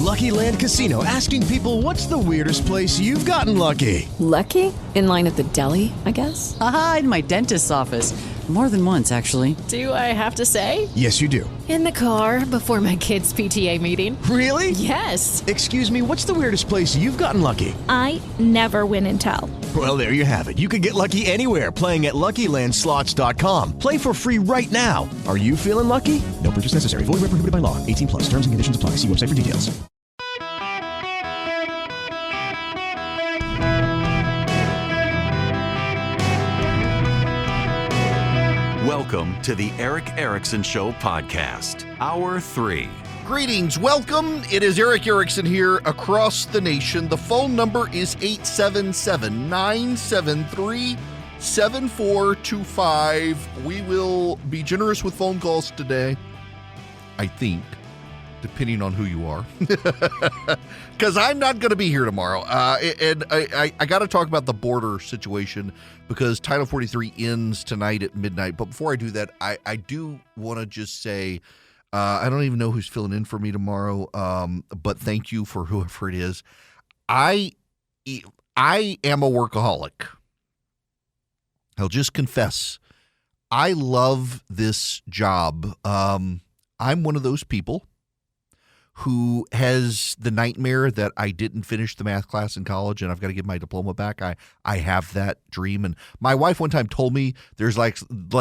Lucky Land Casino, asking people, what's the weirdest place you've gotten lucky? Lucky? In line at the deli, I guess? Aha, in my dentist's office. More than once, actually. Do I have to say? Yes, you do. In the car before my kids' PTA meeting. Really? Yes. Excuse me, what's the weirdest place you've gotten lucky? I never win and tell. Well, there you have it. You can get lucky anywhere, playing at LuckyLandSlots.com. Play for free right now. Are you feeling lucky? No purchase necessary. Void where prohibited by law. 18 plus. Terms and conditions apply. See website for details. Welcome to the Eric Erickson Show podcast, Hour 3. Greetings, welcome. It is Eric Erickson here across the nation. The phone number is 877-973-7425. We will be generous with phone calls today, I think, depending on who you are, because I'm not going to be here tomorrow. And I got to talk about the border situation because Title 43 ends tonight at midnight. But before I do that, I do want to just say, I don't even know who's filling in for me tomorrow, but thank you for whoever it is. I am a workaholic. I'll just confess, I love this job. I'm one of those people who has the nightmare that I didn't finish the math class in college and I've got to get my diploma back. I have that dream. And my wife one time told me there's like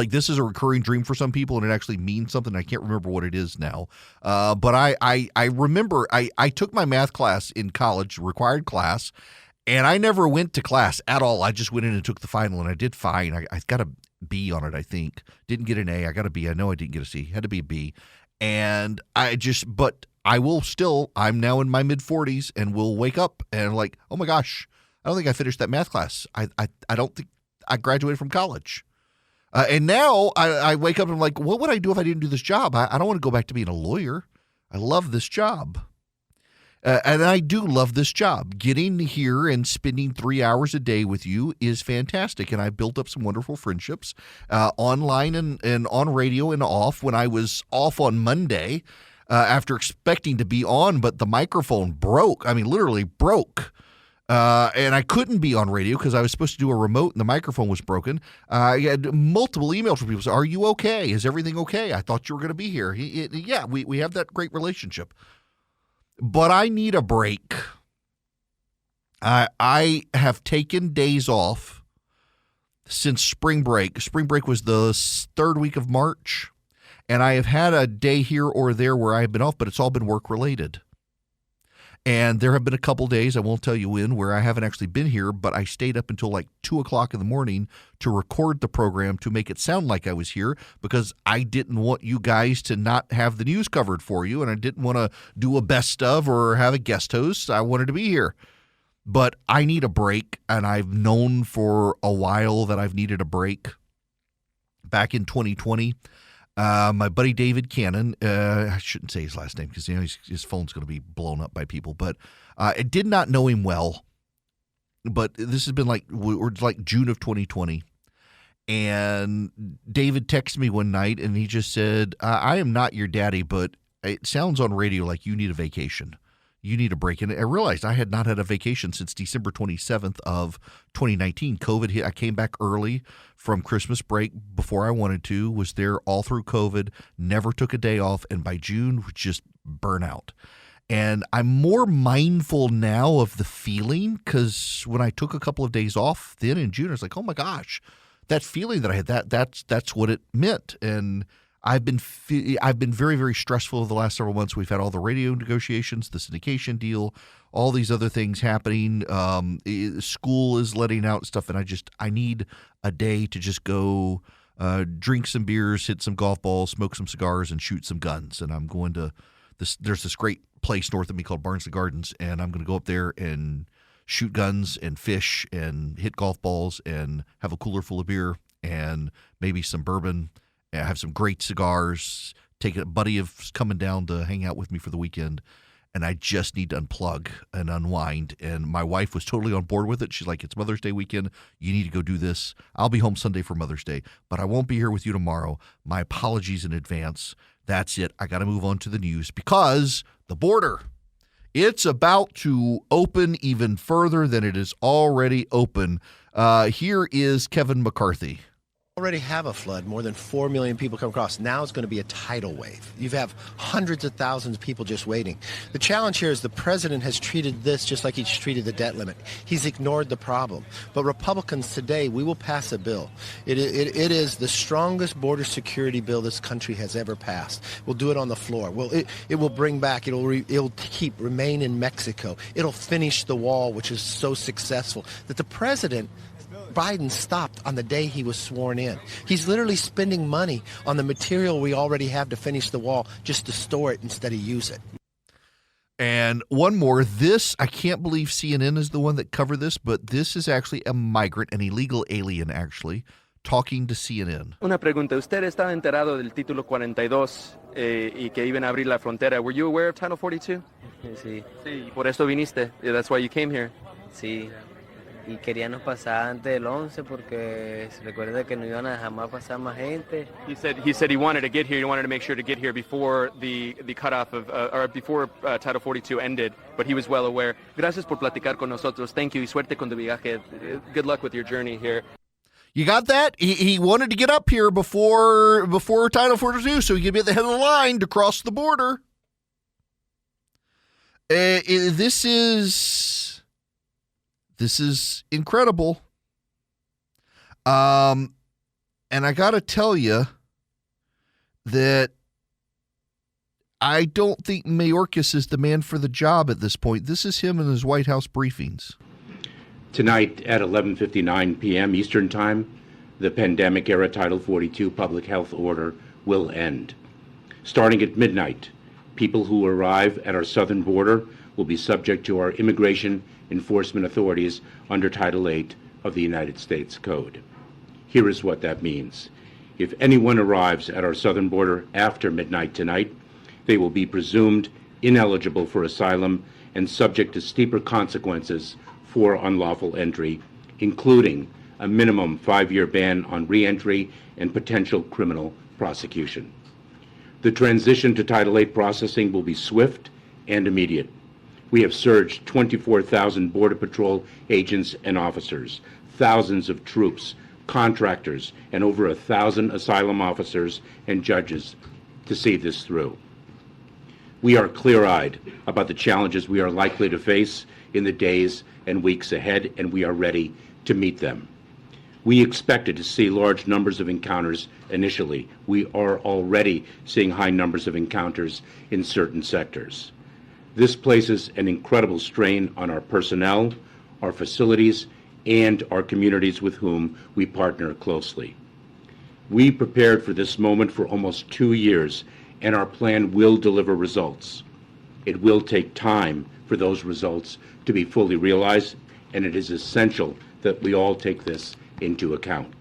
this is a recurring dream for some people and it actually means something. I can't remember what it is now. But I remember I took my math class in college, required class, and I never went to class at all. I just went in and took the final and I did fine. I got a B on it, I think. Didn't get an A. I got a B. I know I didn't get a C. Had to be a B. And I'm now in my mid-40s and will wake up and like, oh my gosh, I don't think I finished that math class. I don't think I graduated from college. And now I wake up and I'm like, what would I do if I didn't do this job? I don't want to go back to being a lawyer. I love this job. And I do love this job. Getting here and spending 3 hours a day with you is fantastic. And I built up some wonderful friendships online and on radio and off. When I was off on Monday, after expecting to be on, but the microphone broke. I mean, literally broke. And I couldn't be on radio because I was supposed to do a remote and the microphone was broken. I had multiple emails from people saying, are you okay? Is everything okay? I thought you were going to be here. Yeah, we have that great relationship. But I need a break. I have taken days off since spring break. Spring break was the third week of March. And I have had a day here or there where I have been off, but it's all been work-related. And there have been a couple days, I won't tell you when, where I haven't actually been here, but I stayed up until like 2 o'clock in the morning to record the program to make it sound like I was here because I didn't want you guys to not have the news covered for you, and I didn't want to do a best of or have a guest host. I wanted to be here. But I need a break, and I've known for a while that I've needed a break. Back in 2020, my buddy David Cannon, I shouldn't say his last name because his phone's going to be blown up by people, but I did not know him well. But this has been like June of 2020. And David texted me one night and he just said, I am not your daddy, but it sounds on radio like you need a vacation. You need a break. And I realized I had not had a vacation since December 27th of 2019. COVID hit. I came back early from Christmas break before I wanted to, was there all through COVID, never took a day off, and by June, just burnout. And I'm more mindful now of the feeling because when I took a couple of days off then in June, I was like, oh my gosh, that feeling that I had, that's what it meant. And I've been very, very stressful the last several months. We've had all the radio negotiations, the syndication deal, all these other things happening. School is letting out stuff, and I need a day to just go drink some beers, hit some golf balls, smoke some cigars, and shoot some guns. And I'm going to there's this great place north of me called Barnsley Gardens, and I'm going to go up there and shoot guns and fish and hit golf balls and have a cooler full of beer and maybe some bourbon. I have some great cigars, take a buddy of coming down to hang out with me for the weekend, and I just need to unplug and unwind. And my wife was totally on board with it. She's like, it's Mother's Day weekend. You need to go do this. I'll be home Sunday for Mother's Day, but I won't be here with you tomorrow. My apologies in advance. That's it. I got to move on to the news because the border It's about to open even further than it is already open. Here is Kevin McCarthy. Already have a flood. More than 4 million people come across. Now it's going to be a tidal wave. You have hundreds of thousands of people just waiting. The challenge here is the president has treated this just like he's treated the debt limit. He's ignored the problem. But Republicans today, we will pass a bill. It is the strongest border security bill this country has ever passed. We'll do it on the floor. It will bring back, it'll keep remain in Mexico. It'll finish the wall, which is so successful that the president Biden stopped on the day he was sworn in. He's literally spending money on the material we already have to finish the wall just to store it instead of use it. And one more, I can't believe CNN is the one that covered this, but this is actually a migrant, an illegal alien actually, talking to CNN. Una pregunta, ¿usted estaba enterado del título 42 y que iban a abrir la frontera? Were you aware of Title 42? Sí. Sí, por eso viniste. That's why you came here. Sí. Y queríamos pasar antes del 11 porque se recuerda que no iban a jamás pasar más gente. He said he wanted to get here. He wanted to make sure to get here before the cutoff of or before Title 42 ended. But he was well aware. Gracias por platicar con nosotros. Thank you. Y suerte con tu viaje. Good luck with your journey here. You got that? He wanted to get up here before Title 42, so he could be at the head of the line to cross the border. This is incredible. And I got to tell you that I don't think Mayorkas is the man for the job at this point. This is him in his White House briefings. Tonight at 11:59 p.m. Eastern Time, the pandemic-era Title 42 public health order will end. Starting at midnight, people who arrive at our southern border will be subject to our immigration enforcement authorities under Title 8 of the United States Code. Here is what that means. If anyone arrives at our southern border after midnight tonight, they will be presumed ineligible for asylum and subject to steeper consequences for unlawful entry, including a minimum 5-year ban on re-entry and potential criminal prosecution. The transition to Title 8 processing will be swift and immediate. We have surged 24,000 Border Patrol agents and officers, thousands of troops, contractors, and over 1,000 asylum officers and judges to see this through. We are clear-eyed about the challenges we are likely to face in the days and weeks ahead, and we are ready to meet them. We expected to see large numbers of encounters initially. We are already seeing high numbers of encounters in certain sectors. This places an incredible strain on our personnel, our facilities, and our communities with whom we partner closely. We prepared for this moment for almost 2 years, and our plan will deliver results. It will take time for those results to be fully realized, and it is essential that we all take this into account.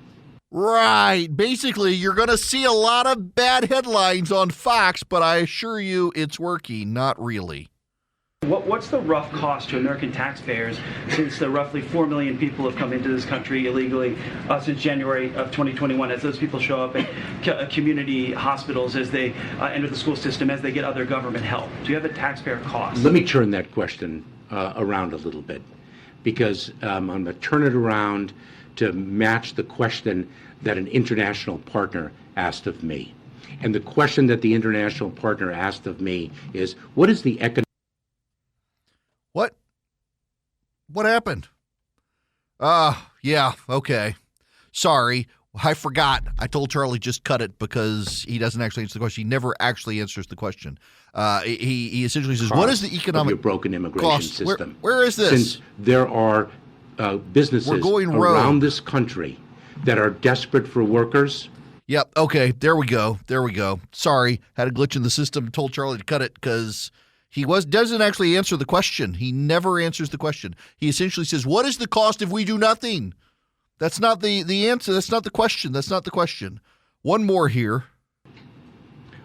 Right. Basically, you're going to see a lot of bad headlines on Fox, but I assure you it's working. Not really. What's the rough cost to American taxpayers since the roughly 4 million people have come into this country illegally since January of 2021, as those people show up at community hospitals, as they enter the school system, as they get other government help? Do you have a taxpayer cost? Let me turn that question around a little bit, because I'm going to turn it around to match the question that an international partner asked of me. And the question that the international partner asked of me is, what is the economic... What happened? Yeah, okay. Sorry, I forgot. I told Charlie just cut it because he doesn't actually answer the question. He never actually answers the question. He essentially says, what is the economic of your broken immigration cost? system? Where is this? Since there are businesses around this country that are desperate for workers. Yep, okay, there we go. Sorry, had a glitch in the system. Told Charlie to cut it because... He doesn't actually answer the question. He never answers the question. He essentially says, what is the cost if we do nothing? That's not the answer. That's not the question. One more here.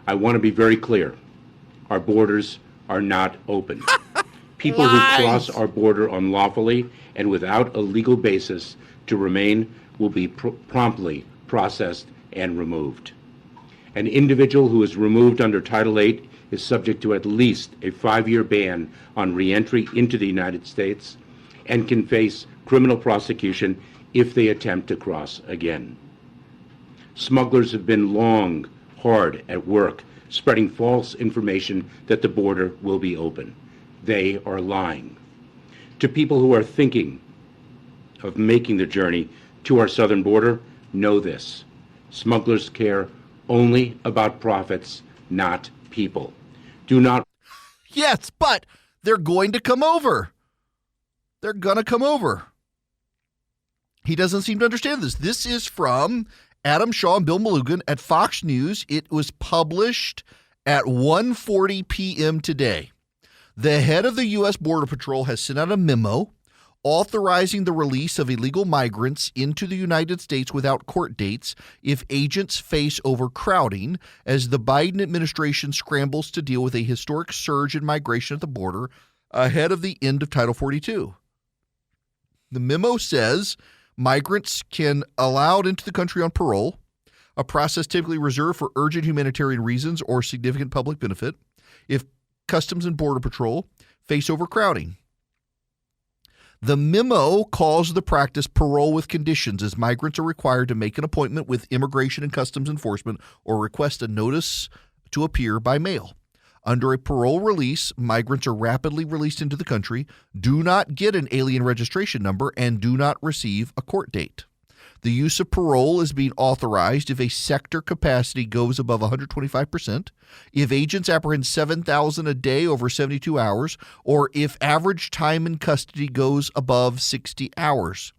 I want to be very clear. Our borders are not open. People who cross our border unlawfully and without a legal basis to remain will be promptly processed and removed. An individual who is removed under Title 8 is subject to at least a 5-year ban on re-entry into the United States and can face criminal prosecution if they attempt to cross again. Smugglers have been long, hard at work, spreading false information that the border will be open. They are lying. To people who are thinking of making the journey to our southern border, know this. Smugglers care only about profits, not people. Do not... Yes, but they're going to come over. They're going to come over. He doesn't seem to understand this. This is from Adam Shaw and Bill Malugin at Fox News. It was published at 1:40 p.m. today. The head of the U.S. Border Patrol has sent out a memo authorizing the release of illegal migrants into the United States without court dates if agents face overcrowding as the Biden administration scrambles to deal with a historic surge in migration at the border ahead of the end of Title 42. The memo says migrants can allowed into the country on parole, a process typically reserved for urgent humanitarian reasons or significant public benefit, if Customs and Border Patrol face overcrowding. The memo calls the practice parole with conditions, as migrants are required to make an appointment with Immigration and Customs Enforcement or request a notice to appear by mail. Under a parole release, migrants are rapidly released into the country, do not get an alien registration number, and do not receive a court date. The use of parole is being authorized if a sector capacity goes above 125%, if agents apprehend 7,000 a day over 72 hours, or if average time in custody goes above 60 hours.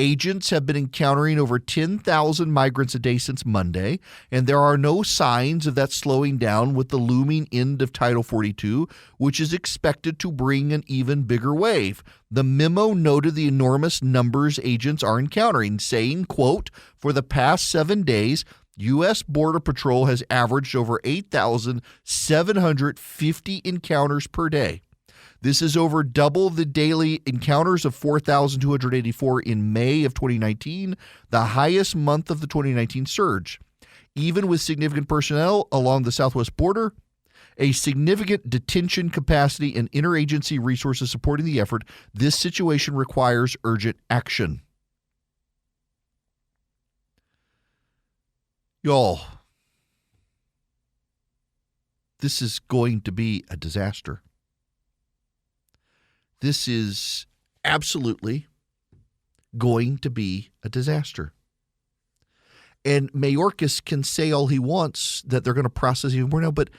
Agents have been encountering over 10,000 migrants a day since Monday, and there are no signs of that slowing down with the looming end of Title 42, which is expected to bring an even bigger wave. The memo noted the enormous numbers agents are encountering, saying, quote, "For the past 7 days, U.S. Border Patrol has averaged over 8,750 encounters per day. This is over double the daily encounters of 4,284 in May of 2019, the highest month of the 2019 surge. Even with significant personnel along the southwest border, a significant detention capacity and interagency resources supporting the effort, this situation requires urgent action." Y'all, this is going to be a disaster. This is absolutely going to be a disaster. And Mayorkas can say all he wants that they're going to process even more now, but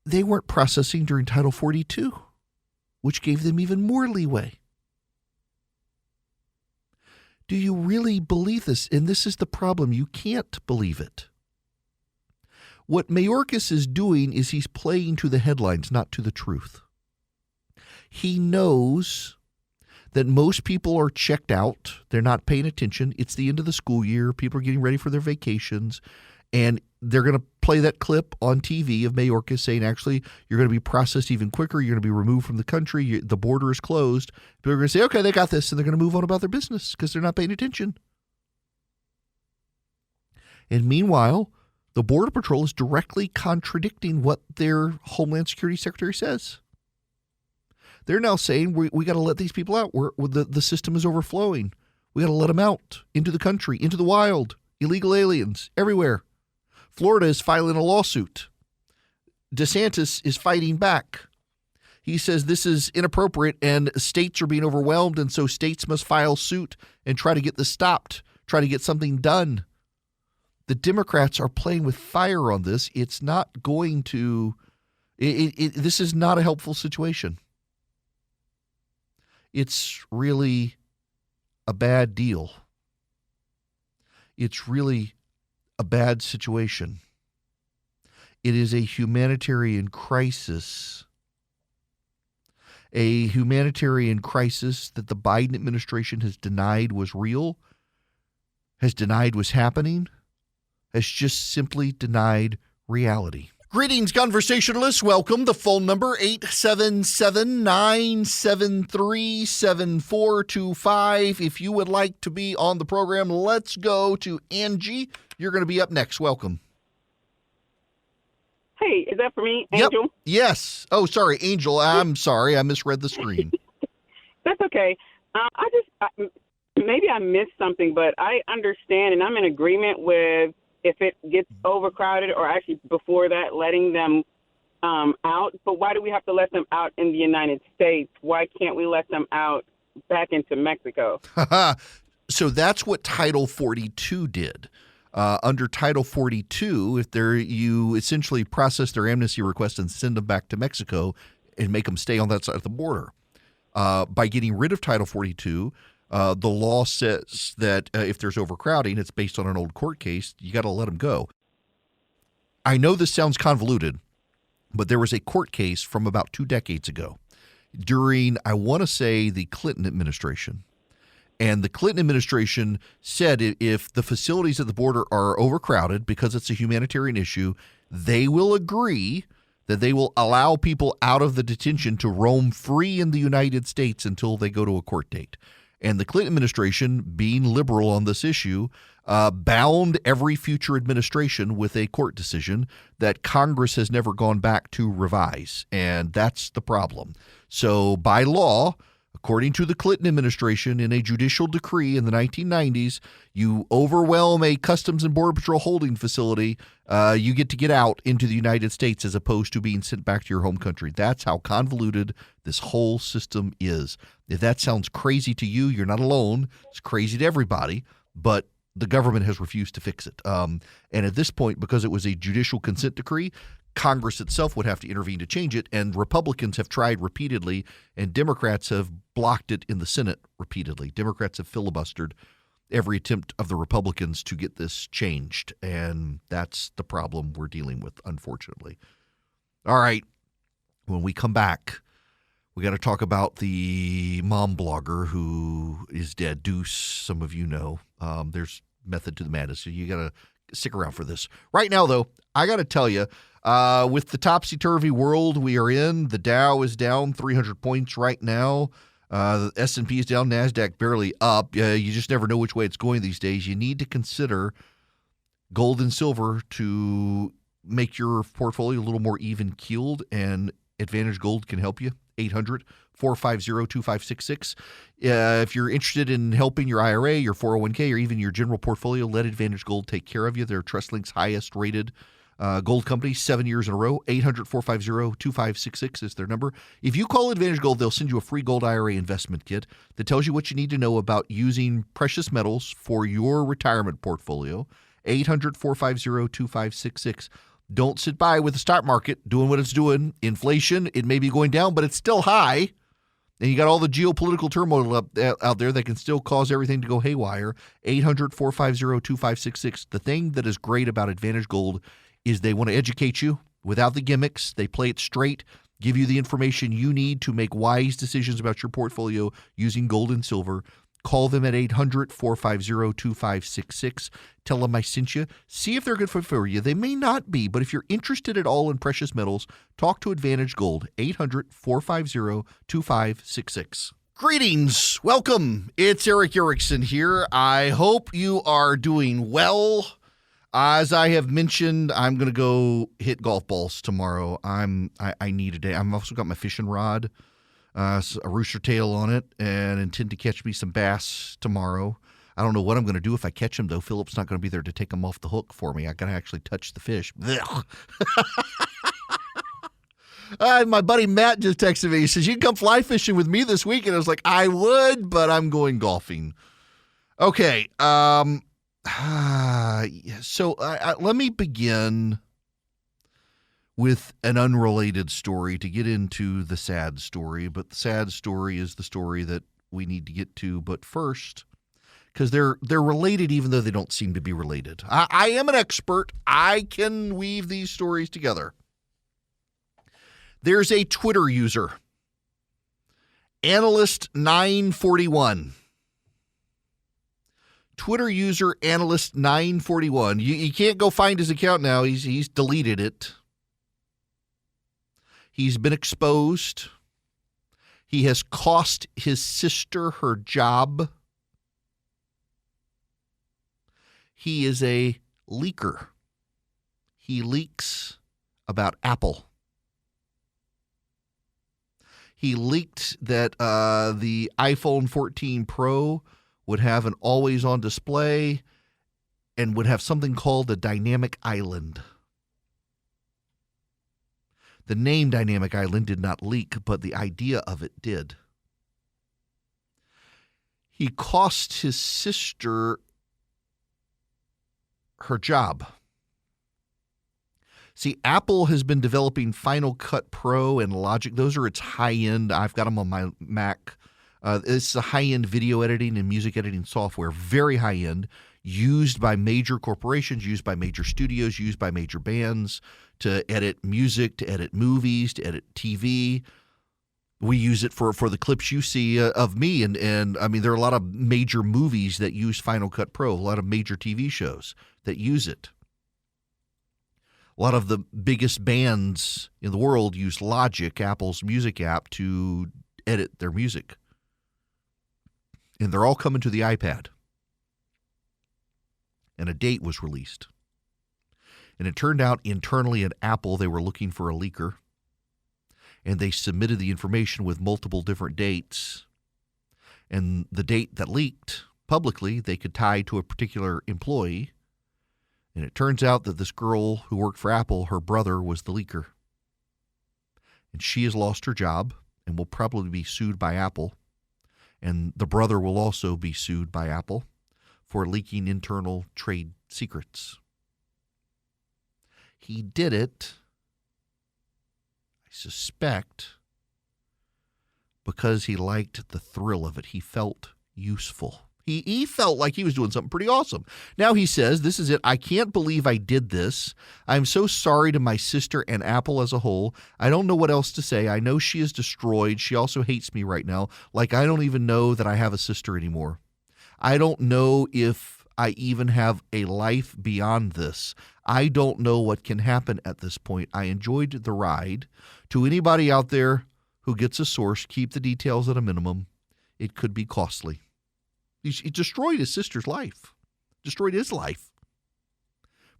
they weren't processing during Title 42, which gave them even more leeway. Do you really believe this? And this is the problem. You can't believe it. What Mayorkas is doing is he's playing to the headlines, not to the truth. He knows that most people are checked out. They're not paying attention. It's the end of the school year. People are getting ready for their vacations. And they're going to play that clip on TV of Mayorkas saying, actually, you're going to be processed even quicker. You're going to be removed from the country. The border is closed. People are going to say, okay, they got this. And they're going to move on about their business because they're not paying attention. And meanwhile, the Border Patrol is directly contradicting what their Homeland Security Secretary says. They're now saying we got to let these people out. The system is overflowing. We got to let them out into the country, into the wild, illegal aliens everywhere. Florida is filing a lawsuit. DeSantis is fighting back. He says this is inappropriate and states are being overwhelmed, and so states must file suit and try to get this stopped, try to get something done. The Democrats are playing with fire on this. It's not going to this is not a helpful situation. It's really a bad deal. It's really a bad situation. It is a humanitarian crisis. A humanitarian crisis that the Biden administration has denied was real, has denied was happening, has just simply denied reality. Greetings, conversationalists. Welcome. The phone number, 877-973-7425. If you would like to be on the program, let's go to Angie. You're going to be up next. Welcome. Hey, is that for me, Yep. Angel? Yes. Oh, sorry, Angel. I'm sorry. I misread the screen. That's okay. Maybe I missed something, but I understand and I'm in agreement with if it gets overcrowded or actually before that, letting them out. But why do we have to let them out in the United States? Why can't we let them out back into Mexico? So that's what Title 42 did. Under Title 42, if you essentially process their amnesty request and send them back to Mexico and make them stay on that side of the border. By getting rid of Title 42, the law says that if there's overcrowding, it's based on an old court case, you got to let them go. I know this sounds convoluted, but there was a court case from about 2 decades ago during, I want to say, the Clinton administration. And the Clinton administration said if the facilities at the border are overcrowded because it's a humanitarian issue, they will agree that they will allow people out of the detention to roam free in the United States until they go to a court date. And the Clinton administration, being liberal on this issue, bound every future administration with a court decision that Congress has never gone back to revise. And that's the problem. So by law, according to the Clinton administration, in a judicial decree in the 1990s, you overwhelm a Customs and Border Patrol holding facility, you get to get out into the United States as opposed to being sent back to your home country. That's how convoluted this whole system is. If that sounds crazy to you, you're not alone. It's crazy to everybody, but the government has refused to fix it. And at this point, because it was a judicial consent decree, Congress itself would have to intervene to change it, and Republicans have tried repeatedly, and Democrats have blocked it in the Senate repeatedly. Democrats have filibustered every attempt of the Republicans to get this changed, and that's the problem we're dealing with, unfortunately. All right, when we come back, we got to talk about the mom blogger who is dead. Deuce, some of you know. There's method to the madness, so you got to stick around for this. Right now, though, I got to tell you, with the topsy-turvy world we are in, the Dow is down 300 points right now. The S&P is down, NASDAQ barely up. You just never know which way it's going these days. You need to consider gold and silver to make your portfolio a little more even-keeled, and Advantage Gold can help you. 800-450-2566. If you're interested in helping your IRA, your 401k, or even your general portfolio, let Advantage Gold take care of you. They're TrustLink's highest-rated gold company, 7 years in a row. 800-450-2566 is their number. If you call Advantage Gold, they'll send you a free gold IRA investment kit that tells you what you need to know about using precious metals for your retirement portfolio. 800-450-2566. Don't sit by with the stock market doing what it's doing. Inflation, it may be going down, but it's still high. And you got all the geopolitical turmoil out there that can still cause everything to go haywire. 800-450-2566. The thing that is great about Advantage Gold is they want to educate you without the gimmicks. They play it straight, give you the information you need to make wise decisions about your portfolio using gold and silver. Call them at 800-450-2566. Tell them I sent you. See if they're good for you. They may not be, but if you're interested at all in precious metals, talk to Advantage Gold. 800-450-2566. Greetings. Welcome. It's Eric Erickson here. I hope you are doing well. As I have mentioned, I'm going to go hit golf balls tomorrow. I need a day. I've also got my fishing rod. A rooster tail on it, and intend to catch me some bass tomorrow. I don't know what I'm going to do if I catch them, though. Philip's not going to be there to take them off the hook for me. I got to actually touch the fish. My buddy Matt just texted me. He says, you can come fly fishing with me this weekend. I was like, I would, but I'm going golfing. Okay. So let me begin with an unrelated story to get into the sad story. But the sad story is the story that we need to get to. But first, because they're related even though they don't seem to be related. I am an expert. I can weave these stories together. There's a Twitter user, Analyst941. Twitter user Analyst941. You can't go find his account now. He's deleted it. He's been exposed. He has cost his sister her job. He is a leaker. He leaks about Apple. He leaked that the iPhone 14 Pro would have an always-on display and would have something called a dynamic island. The name Dynamic Island did not leak, but the idea of it did. He cost his sister her job. See, Apple has been developing Final Cut Pro and Logic. Those are its high-end. I've got them on my Mac. It's a high-end video editing and music editing software, very high-end, used by major corporations, used by major studios, used by major bands to edit music, to edit movies, to edit TV. We use it for the clips you see of me. And I mean, there are a lot of major movies that use Final Cut Pro, a lot of major TV shows that use it. A lot of the biggest bands in the world use Logic, Apple's music app, to edit their music. And they're all coming to the iPad. And a date was released. And it turned out internally at Apple they were looking for a leaker. And they submitted the information with multiple different dates. And the date that leaked publicly, they could tie to a particular employee. And it turns out that this girl who worked for Apple, her brother was the leaker. And she has lost her job and will probably be sued by Apple. And the brother will also be sued by Apple for leaking internal trade secrets. He did it, I suspect, because he liked the thrill of it. He felt useful. He felt like he was doing something pretty awesome. Now he says, this is it. I can't believe I did this. I'm so sorry to my sister and Apple as a whole. I don't know what else to say. I know she is destroyed. She also hates me right now. Like I don't even know that I have a sister anymore. I don't know if I even have a life beyond this. I don't know what can happen at this point. I enjoyed the ride. To anybody out there who gets a source, keep the details at a minimum. It could be costly. He destroyed his sister's life, destroyed his life.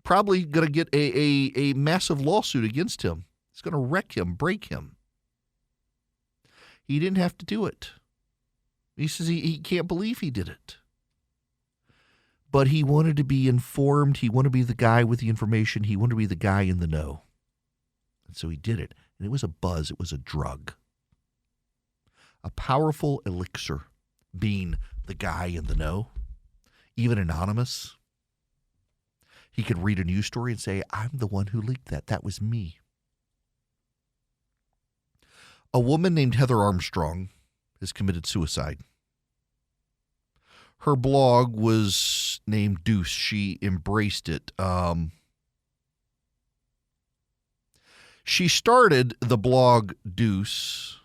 Probably going to get a massive lawsuit against him. It's going to wreck him, break him. He didn't have to do it. He says he can't believe he did it. But he wanted to be informed. He wanted to be the guy with the information. He wanted to be the guy in the know. And so he did it. And it was a buzz. It was a drug. A powerful elixir, being the guy in the know, even anonymous. He could read a news story and say, I'm the one who leaked that. That was me. A woman named Heather Armstrong has committed suicide. Her blog was named Deuce. She embraced it. She started the blog Deuce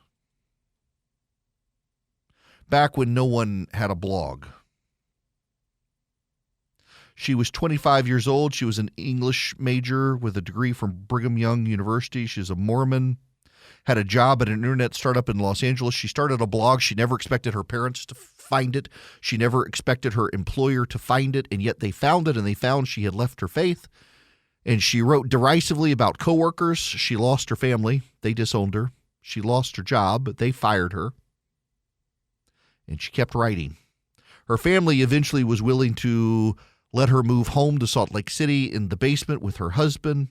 back when no one had a blog. She was 25 years old. She was an English major with a degree from Brigham Young University. She's a Mormon, had a job at an internet startup in Los Angeles. She started a blog. She never expected her parents to find it. She never expected her employer to find it, and yet they found it, and they found she had left her faith. And she wrote derisively about coworkers. She lost her family. They disowned her. She lost her job, but they fired her. And she kept writing. Her family eventually was willing to let her move home to Salt Lake City in the basement with her husband.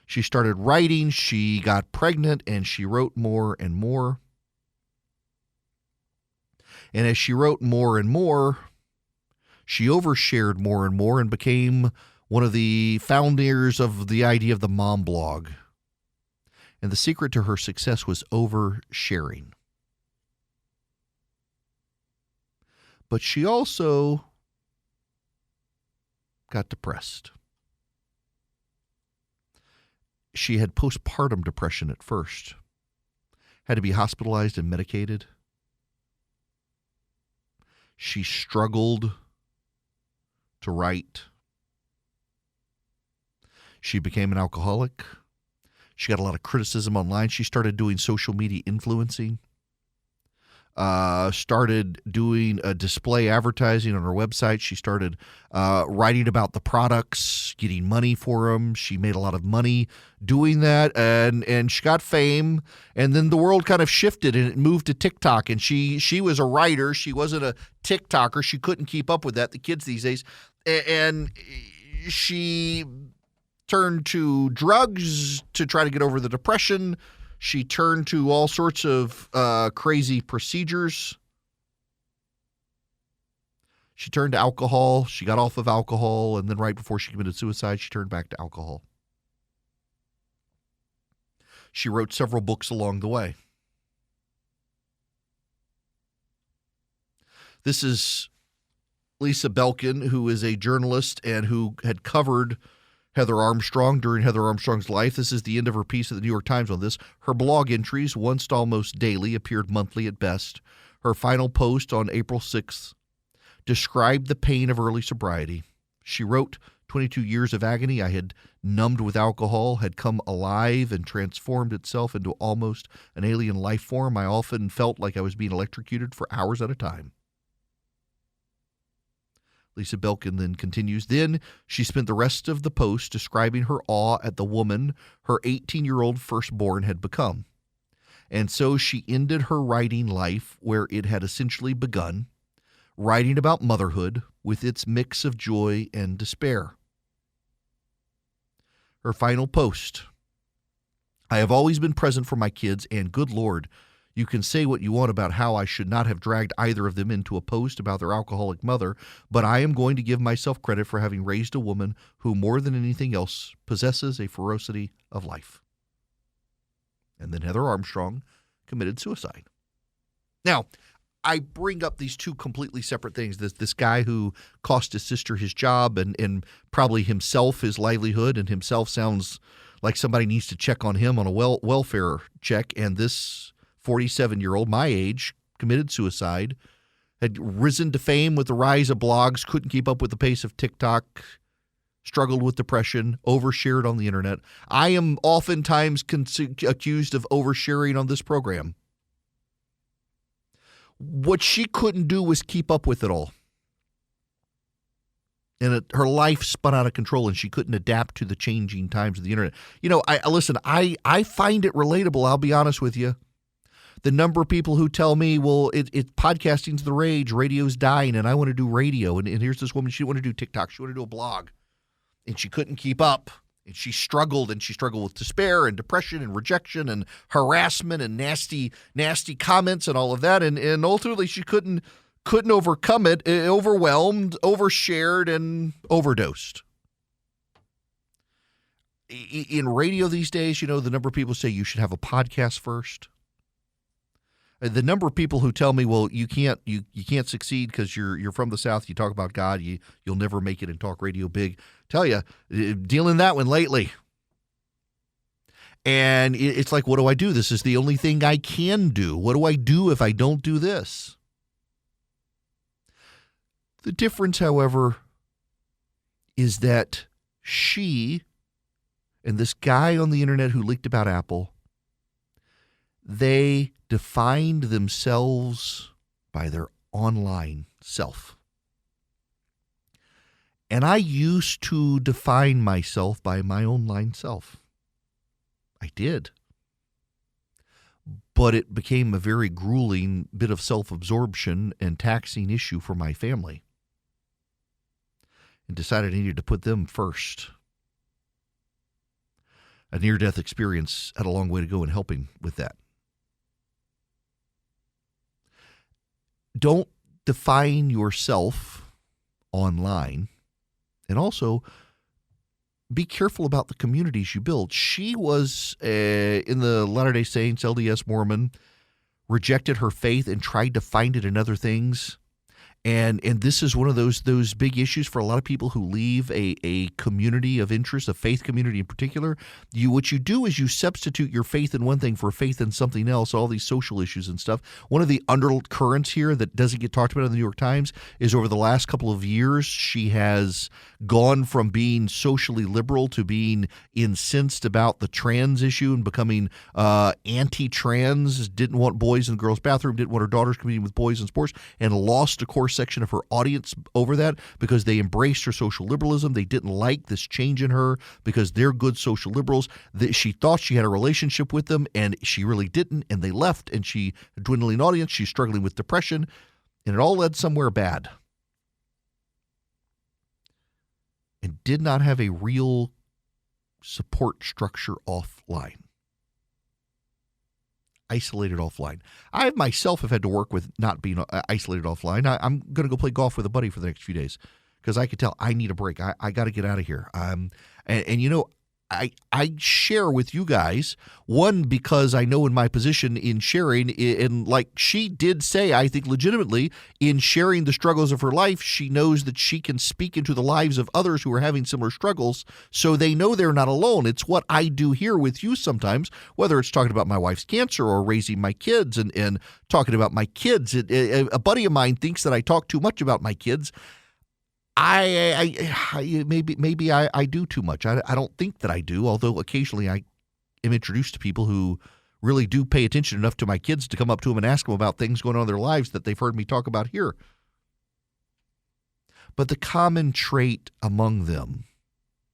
She started writing. She got pregnant, and she wrote more and more. And as she wrote more and more, she overshared more and more and became one of the founders of the idea of the mom blog. And the secret to her success was oversharing. But she also got depressed. She had postpartum depression at first, had to be hospitalized and medicated. She struggled to write. She became an alcoholic. She got a lot of criticism online. She started doing social media influencing. started doing display advertising on her website. She started writing about the products, getting money for them. She made a lot of money doing that, and she got fame. And then the world kind of shifted, and it moved to TikTok. And she was a writer. She wasn't a TikToker. She couldn't keep up with that. The kids these days, and she turned to drugs to try to get over the depression. She turned to all sorts of crazy procedures. She turned to alcohol. She got off of alcohol, and then right before she committed suicide, she turned back to alcohol. She wrote several books along the way. This is Lisa Belkin, who is a journalist and who had covered Heather Armstrong during Heather Armstrong's life. This is the end of her piece at the New York Times on this. Her blog entries, once almost daily, appeared monthly at best. Her final post on April 6th described the pain of early sobriety. She wrote, 22 years of agony I had numbed with alcohol had come alive and transformed itself into almost an alien life form. I often felt like I was being electrocuted for hours at a time. Lisa Belkin then continues. Then she spent the rest of the post describing her awe at the woman her 18-year-old firstborn had become. And so she ended her writing life where it had essentially begun, writing about motherhood with its mix of joy and despair. Her final post. I have always been present for my kids, and good Lord, you can say what you want about how I should not have dragged either of them into a post about their alcoholic mother, but I am going to give myself credit for having raised a woman who, more than anything else, possesses a ferocity of life. And then Heather Armstrong committed suicide. Now, I bring up these two completely separate things. This guy who cost his sister his job and probably himself his livelihood, and himself sounds like somebody needs to check on him on a welfare check, and this 47-year-old, my age, committed suicide, had risen to fame with the rise of blogs, couldn't keep up with the pace of TikTok, struggled with depression, overshared on the internet. I am oftentimes accused of oversharing on this program. What she couldn't do was keep up with it all. And her life spun out of control, and she couldn't adapt to the changing times of the internet. You know, I find it relatable, I'll be honest with you. The number of people who tell me, well, podcasting's the rage, radio's dying, and I want to do radio. And here's this woman, she didn't want to do TikTok, she wanted to do a blog. And she couldn't keep up. And she struggled with despair and depression and rejection and harassment and nasty comments and all of that. And ultimately she couldn't overcome it, overwhelmed, overshared, and overdosed. In radio these days, you know, the number of people say you should have a podcast first. The number of people who tell me, well, you can't succeed because you're from the South, you talk about God, you'll never make it in talk radio big. Tell you, dealing that one lately. And it's like, what do I do? This is the only thing I can do. What do I do if I don't do this? The difference, however, is that she and this guy on the internet who leaked about Apple, they defined themselves by their online self. And I used to define myself by my online self. I did. But it became a very grueling bit of self-absorption and taxing issue for my family. And decided I needed to put them first. A near-death experience had a long way to go in helping with that. Don't define yourself online, and also be careful about the communities you build. She was in the Latter-day Saints, LDS Mormon, rejected her faith and tried to find it in other things. And this is one of those big issues for a lot of people who leave a community of interest, a faith community in particular. What you do is you substitute your faith in one thing for faith in something else, all these social issues and stuff. One of the undercurrents here that doesn't get talked about in the New York Times is over the last couple of years, she has gone from being socially liberal to being incensed about the trans issue and becoming anti-trans, didn't want boys in the girls' bathroom, didn't want her daughters competing with boys in sports, and lost a core section of her audience over that because they embraced her social liberalism. They didn't like this change in her because they're good social liberals. She thought she had a relationship with them, and she really didn't, and they left, and she a dwindling audience. She's struggling with depression, and it all led somewhere bad. And did not have a real support structure offline. Isolated offline. I myself have had to work with not being isolated offline. I'm going to go play golf with a buddy for the next few days because I could tell I need a break. I got to get out of here. And you know, I share with you guys, one, because I know in my position in sharing, and like she did say, I think legitimately, in sharing the struggles of her life, she knows that she can speak into the lives of others who are having similar struggles, so they know they're not alone. It's what I do here with you sometimes, whether it's talking about my wife's cancer or raising my kids and talking about my kids. A buddy of mine thinks that I talk too much about my kids. Maybe I do too much. I don't think that I do, although occasionally I am introduced to people who really do pay attention enough to my kids to come up to them and ask them about things going on in their lives that they've heard me talk about here. But the common trait among them,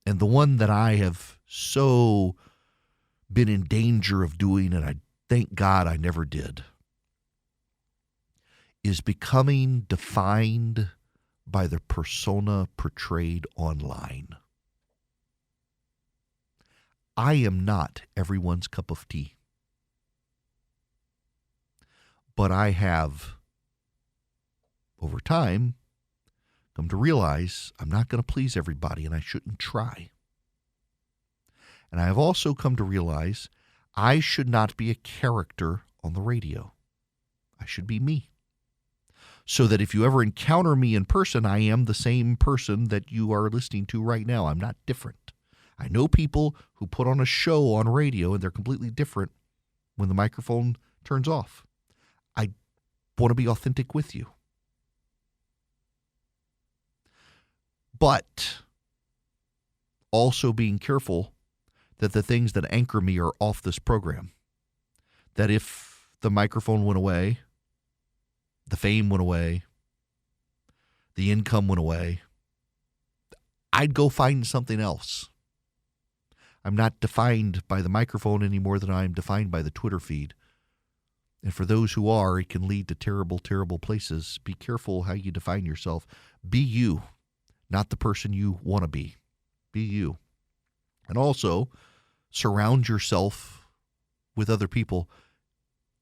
and the one that I have so been in danger of doing, and I thank God I never did, is becoming defined by the persona portrayed online. I am not everyone's cup of tea. But I have, over time, come to realize I'm not going to please everybody, and I shouldn't try. And I have also come to realize I should not be a character on the radio. I should be me. So that if you ever encounter me in person, I am the same person that you are listening to right now. I'm not different. I know people who put on a show on radio and they're completely different when the microphone turns off. I want to be authentic with you. But also being careful that the things that anchor me are off this program. That if the microphone went away, the fame went away, the income went away, I'd go find something else. I'm not defined by the microphone any more than I am defined by the Twitter feed. And for those who are, it can lead to terrible, terrible places. Be careful how you define yourself. Be you, not the person you want to be. Be you. And also, surround yourself with other people.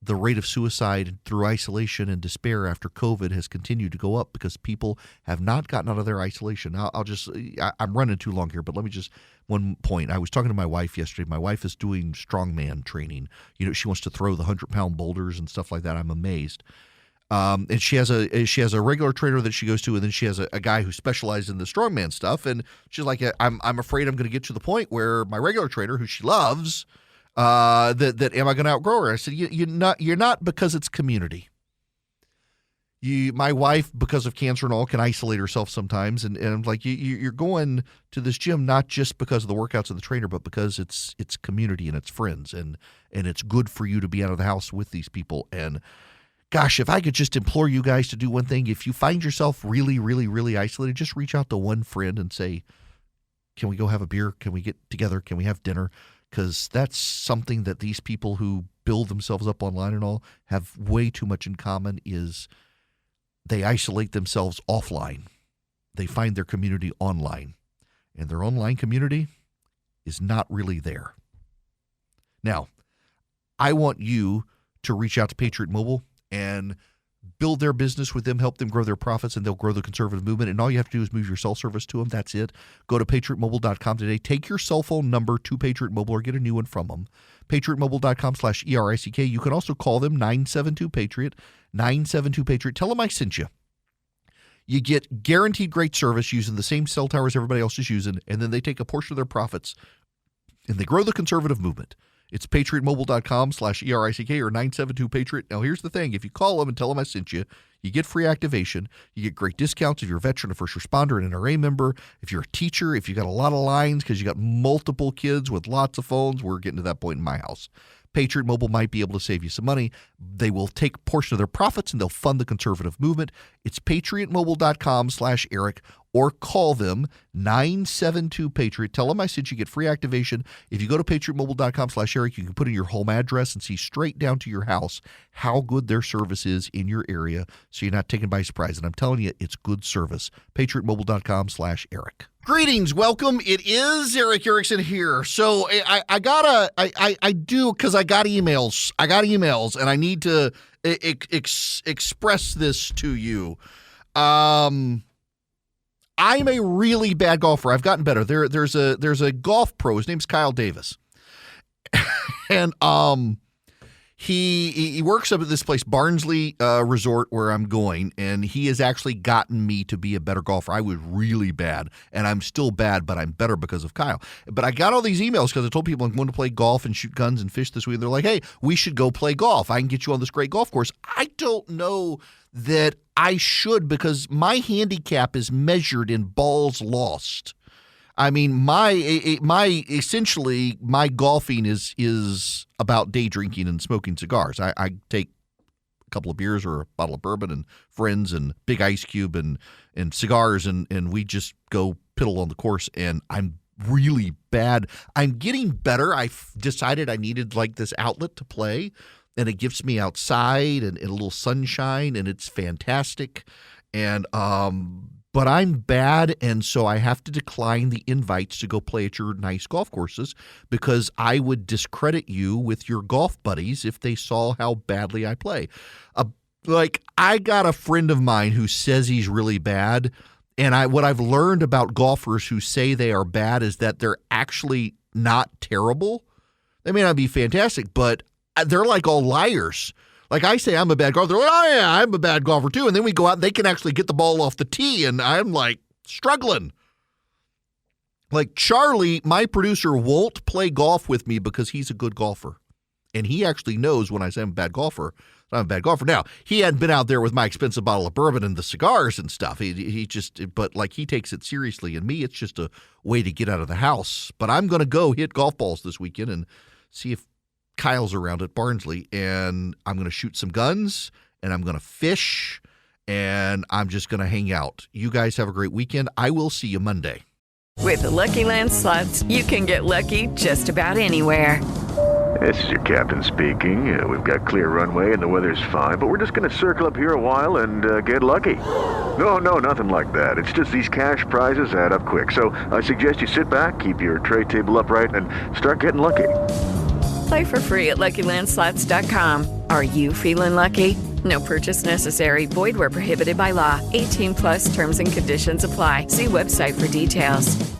The rate of suicide through isolation and despair after COVID has continued to go up because people have not gotten out of their isolation. I'm running too long here, but let me just, one point. I was talking to my wife yesterday. My wife is doing strongman training. You know, she wants to throw the 100-pound boulders and stuff like that. I'm amazed. And she has a regular trainer that she goes to, and then she has a guy who specializes in the strongman stuff. And she's like, I'm afraid I'm going to get to the point where my regular trainer, who she loves, that am I going to outgrow her? I said, you're not, because it's community. My wife, because of cancer and all, can isolate herself sometimes, and I'm like, you're going to this gym not just because of the workouts of the trainer, but because it's community and it's friends, and it's good for you to be out of the house with these people. And gosh, if I could just implore you guys to do one thing, if you find yourself really, really, really isolated, just reach out to one friend and say, can we go have a beer? Can we get together? Can we have dinner? Because that's something that these people who build themselves up online and all have way too much in common, is they isolate themselves offline. They find their community online. And their online community is not really there. Now, I want you to reach out to Patriot Mobile and build their business with them, help them grow their profits, and they'll grow the conservative movement. And all you have to do is move your cell service to them. That's it. Go to patriotmobile.com today. Take your cell phone number to Patriot Mobile or get a new one from them. patriotmobile.com/ERICK. You can also call them 972-PATRIOT, 972-PATRIOT. Tell them I sent you. You get guaranteed great service using the same cell towers everybody else is using, and then they take a portion of their profits and they grow the conservative movement. It's patriotmobile.com/ERICK or 972-PATRIOT. Now, here's the thing. If you call them and tell them I sent you, you get free activation. You get great discounts if you're a veteran, a first responder, an NRA member. If you're a teacher, if you got a lot of lines because you got multiple kids with lots of phones, we're getting to that point in my house. Patriot Mobile might be able to save you some money. They will take a portion of their profits and they'll fund the conservative movement. It's patriotmobile.com/Eric or call them 972-PATRIOT. Tell them I said you get free activation. If you go to patriotmobile.com/Eric, you can put in your home address and see straight down to your house how good their service is in your area so you're not taken by surprise. And I'm telling you, it's good service. patriotmobile.com/Eric. Greetings, welcome. It is Eric Erickson here. So I do because I got emails. And I need to express this to you. I'm a really bad golfer. I've gotten better. There's a golf pro. His name's Kyle Davis, and He works up at this place, Barnsley Resort, where I'm going, and he has actually gotten me to be a better golfer. I was really bad, and I'm still bad, but I'm better because of Kyle. But I got all these emails because I told people I'm going to play golf and shoot guns and fish this week. They're like, hey, we should go play golf. I can get you on this great golf course. I don't know that I should because my handicap is measured in balls lost. I mean, my golfing is about day drinking and smoking cigars. I take a couple of beers or a bottle of bourbon and friends and big ice cube and cigars and we just go piddle on the course. And I'm really bad. I'm getting better. I decided I needed like this outlet to play, and it gets me outside and a little sunshine, and it's fantastic. And but I'm bad, and so I have to decline the invites to go play at your nice golf courses because I would discredit you with your golf buddies if they saw how badly I play. Like, I got a friend of mine who says he's really bad, and what I've learned about golfers who say they are bad is that they're actually not terrible. They may not be fantastic, but they're like all liars. Like I say I'm a bad golfer. They're like, oh, yeah, I'm a bad golfer too. And then we go out and they can actually get the ball off the tee, and I'm like struggling. Like Charlie, my producer, won't play golf with me because he's a good golfer. And he actually knows when I say I'm a bad golfer, that I'm a bad golfer. Now, he hadn't been out there with my expensive bottle of bourbon and the cigars and stuff. But like he takes it seriously. And me, it's just a way to get out of the house. But I'm going to go hit golf balls this weekend and see if Kyle's around at Barnsley, and I'm going to shoot some guns, and I'm going to fish, and I'm just going to hang out. You guys have a great weekend. I will see you Monday. With the Lucky Land Slots, you can get lucky just about anywhere. This is your captain speaking. We've got clear runway and the weather's fine, but we're just going to circle up here a while and get lucky. No, nothing like that. It's just these cash prizes add up quick. So I suggest you sit back, keep your tray table upright, and start getting lucky. Play for free at LuckyLandSlots.com. Are you feeling lucky? No purchase necessary. Void where prohibited by law. 18+ terms and conditions apply. See website for details.